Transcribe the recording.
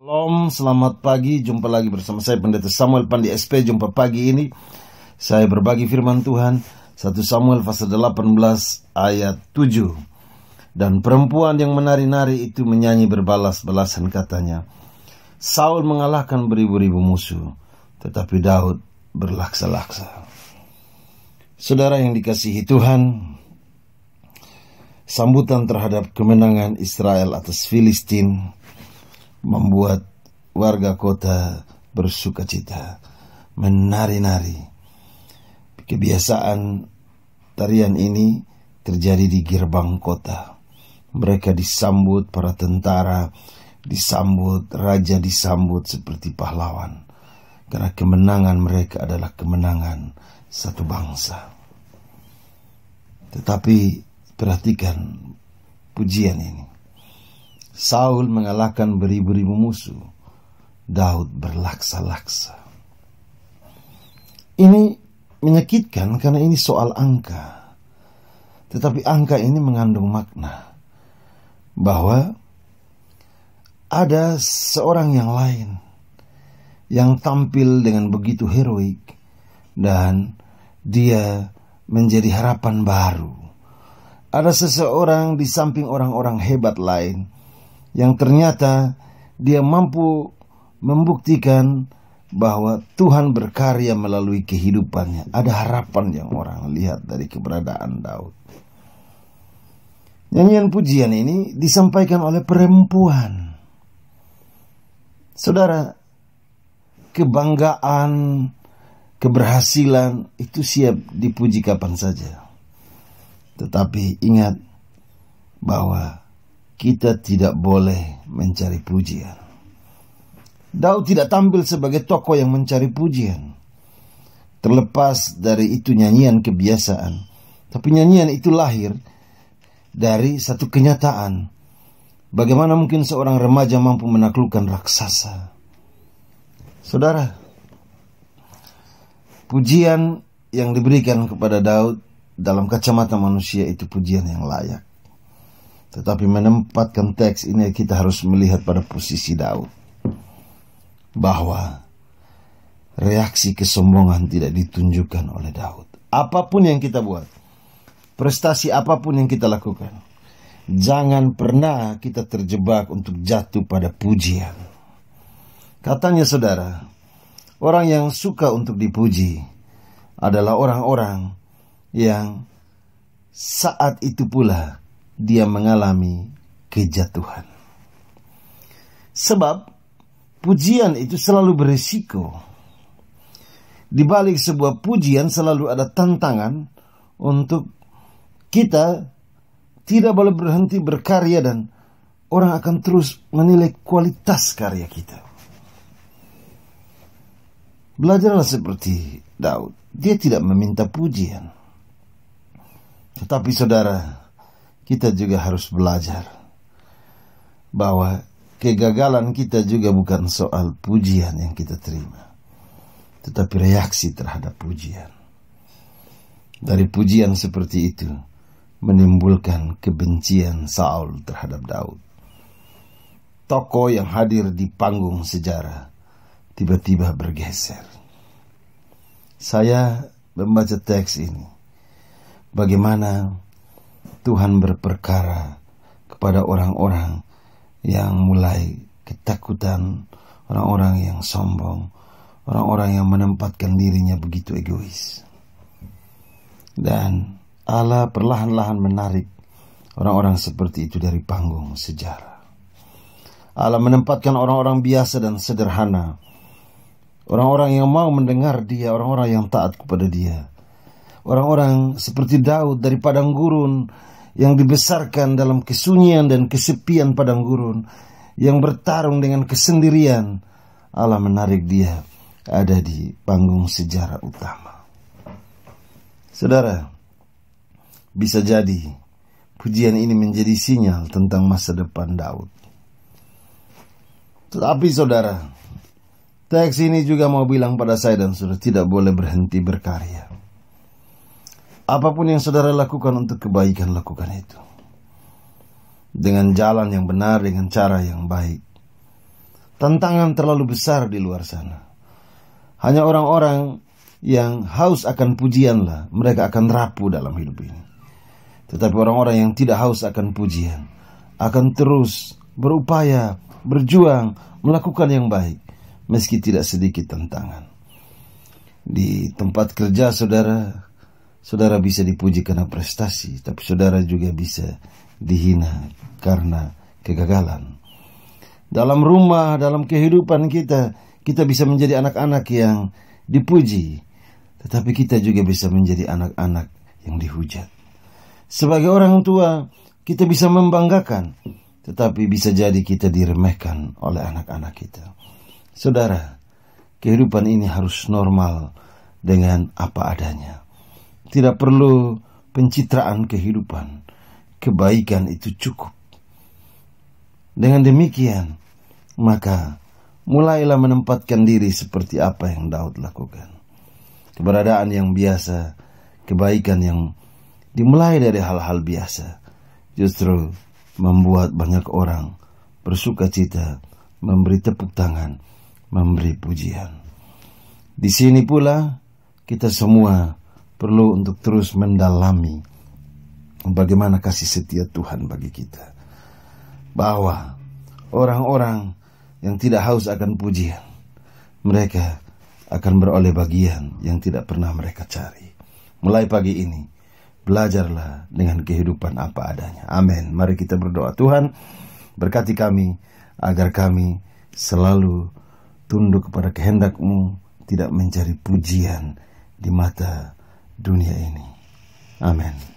Shalom, selamat pagi. Jumpa lagi bersama saya Pendeta Samuel Pandi SP. Jumpa pagi ini saya berbagi firman Tuhan 1 Samuel pasal 18 ayat 7. Dan perempuan yang menari-nari itu menyanyi berbalas-balasan, katanya, Saul mengalahkan beribu-ribu musuh, tetapi Daud berlaksa-laksa. Saudara yang dikasihi Tuhan, sambutan terhadap kemenangan Israel atas Filistin membuat warga kota bersukacita, menari-nari. Kebiasaan tarian ini terjadi di gerbang kota. Mereka disambut para tentara, disambut raja, disambut seperti pahlawan. Karena kemenangan mereka adalah kemenangan satu bangsa. Tetapi perhatikan pujian ini. Saul mengalahkan beribu-ribu musuh, Daud berlaksa-laksa. Ini menyakitkan karena ini soal angka. Tetapi angka ini mengandung makna bahwa ada seorang yang lain yang tampil dengan begitu heroik dan dia menjadi harapan baru. Ada seseorang di samping orang-orang hebat lain yang ternyata dia mampu membuktikan bahwa Tuhan berkarya melalui kehidupannya. Ada harapan yang orang lihat dari keberadaan Daud. Nyanyian pujian ini disampaikan oleh perempuan. Saudara, kebanggaan, keberhasilan itu siap dipuji kapan saja. Tetapi ingat bahwa kita tidak boleh mencari pujian. Daud tidak tampil sebagai tokoh yang mencari pujian. Terlepas dari itu nyanyian kebiasaan. Tapi nyanyian itu lahir dari satu kenyataan. Bagaimana mungkin seorang remaja mampu menaklukkan raksasa? Saudara, pujian yang diberikan kepada Daud dalam kacamata manusia itu pujian yang layak. Tetapi menempatkan teks ini kita harus melihat pada posisi Daud. Bahwa reaksi kesombongan tidak ditunjukkan oleh Daud. Apapun yang kita buat, prestasi apapun yang kita lakukan, jangan pernah kita terjebak untuk jatuh pada pujian. Katanya saudara, orang yang suka untuk dipuji adalah orang-orang yang saat itu pula dia mengalami kejatuhan. Sebab pujian itu selalu berisiko. Di balik sebuah pujian selalu ada tantangan untuk kita tidak boleh berhenti berkarya dan orang akan terus menilai kualitas karya kita. Belajarlah seperti Daud. Dia tidak meminta pujian. Tetapi saudara, kita juga harus belajar bahwa kegagalan kita juga bukan soal pujian yang kita terima, tetapi reaksi terhadap pujian. Dari pujian seperti itu menimbulkan kebencian Saul terhadap Daud. Tokoh yang hadir di panggung sejarah tiba-tiba bergeser. Saya membaca teks ini, bagaimana Tuhan berperkara kepada orang-orang yang mulai ketakutan, orang-orang yang sombong, orang-orang yang menempatkan dirinya begitu egois. Dan Allah perlahan-lahan menarik orang-orang seperti itu dari panggung sejarah. Allah menempatkan orang-orang biasa dan sederhana, orang-orang yang mau mendengar dia, orang-orang yang taat kepada dia. Orang-orang seperti Daud dari padang gurun yang dibesarkan dalam kesunyian dan kesepian padang gurun, yang bertarung dengan kesendirian. Allah menarik dia ada di panggung sejarah utama. Saudara, bisa jadi pujian ini menjadi sinyal tentang masa depan Daud. Tetapi saudara, teks ini juga mau bilang pada saya dan saudara tidak boleh berhenti berkarya. Apapun yang saudara lakukan untuk kebaikan, lakukan itu dengan jalan yang benar, dengan cara yang baik. Tantangan terlalu besar di luar sana. Hanya orang-orang yang haus akan pujianlah mereka akan rapuh dalam hidup ini. Tetapi orang-orang yang tidak haus akan pujian akan terus berupaya, berjuang, melakukan yang baik meski tidak sedikit tantangan. Di tempat kerja saudara bisa dipuji karena prestasi, tapi saudara juga bisa dihina karena kegagalan. Dalam rumah, dalam kehidupan kita bisa menjadi anak-anak yang dipuji, tetapi kita juga bisa menjadi anak-anak yang dihujat. Sebagai orang tua, kita bisa membanggakan, tetapi bisa jadi kita diremehkan oleh anak-anak kita. Saudara, kehidupan ini harus normal dengan apa adanya. Tidak perlu pencitraan kehidupan. Kebaikan itu cukup. Dengan demikian, maka mulailah menempatkan diri seperti apa yang Daud lakukan. Keberadaan yang biasa, kebaikan yang dimulai dari hal-hal biasa, justru membuat banyak orang bersuka cita, memberi tepuk tangan, memberi pujian. Di sini pula kita semua perlu untuk terus mendalami bagaimana kasih setia Tuhan bagi kita. Bahwa orang-orang yang tidak haus akan pujian, mereka akan beroleh bagian yang tidak pernah mereka cari. Mulai pagi ini, belajarlah dengan kehidupan apa adanya. Amin. Mari kita berdoa. Tuhan, berkati kami agar kami selalu tunduk kepada kehendak-Mu, tidak mencari pujian di mata dunia ini. Amin.